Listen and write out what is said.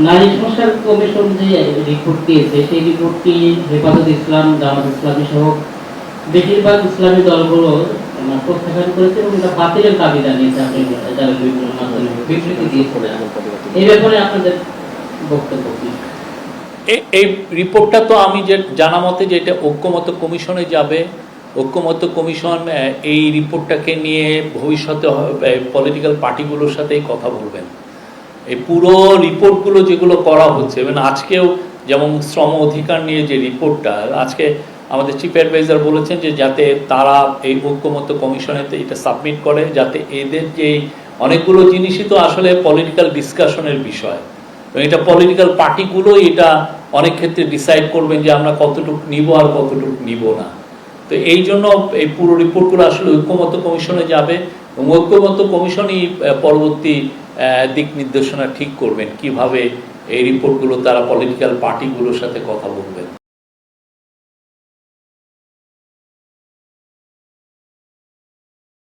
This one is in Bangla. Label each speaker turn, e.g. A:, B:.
A: নারী সংস্কার কমিশন যে রিপোর্ট দিয়েছে সেই রিপোর্টটি হেফাজত ইসলাম, জামাত ইসলামী সহ বেশিরভাগ ইসলামী দলগুলো প্রত্যাখ্যান করেছে এবং এটা বাতিলের দাবি জানিয়েছে। আপনি যারা বিভিন্ন মাধ্যমে বিবৃতি দিয়েছিলেন, এই ব্যাপারে আপনাদের বক্তব্য কি?
B: এই রিপোর্টটা তো আমি যে জানা মতে যে এটা ঐক্যমত্য কমিশনে যাবে। ঐক্যমত্য কমিশন এই রিপোর্টটাকে নিয়ে ভবিষ্যতে পলিটিক্যাল পার্টিগুলোর সাথেই কথা বলবেন। এই পুরো রিপোর্টগুলো যেগুলো করা হচ্ছে, এবং আজকেও যেমন শ্রম অধিকার নিয়ে যে রিপোর্টটা, আজকে আমাদের চিফ অ্যাডভাইজার বলেছেন যে যাতে তারা এই ঐক্যমত্য কমিশনেতে এটা সাবমিট করে, যাতে এদের যে অনেকগুলো জিনিসই তো আসলে পলিটিক্যাল ডিসকাশনের বিষয়, এবং এটা পলিটিক্যাল পার্টিগুলো এটা অনেক ক্ষেত্রে ডিসাইড করবেন যে আমরা কতটুকু নিব আর কতটুকু নিব না। তো এই জন্য এই পুরো রিপোর্টগুলো আসলে ঐক্যমত্য কমিশনে যাবে, এবং ঐক্যমত্য কমিশনই পরবর্তী দিক নির্দেশনা ঠিক করবেন কিভাবে এই রিপোর্টগুলো তারা পলিটিক্যাল পার্টিগুলোর সাথে কথা বলবেন।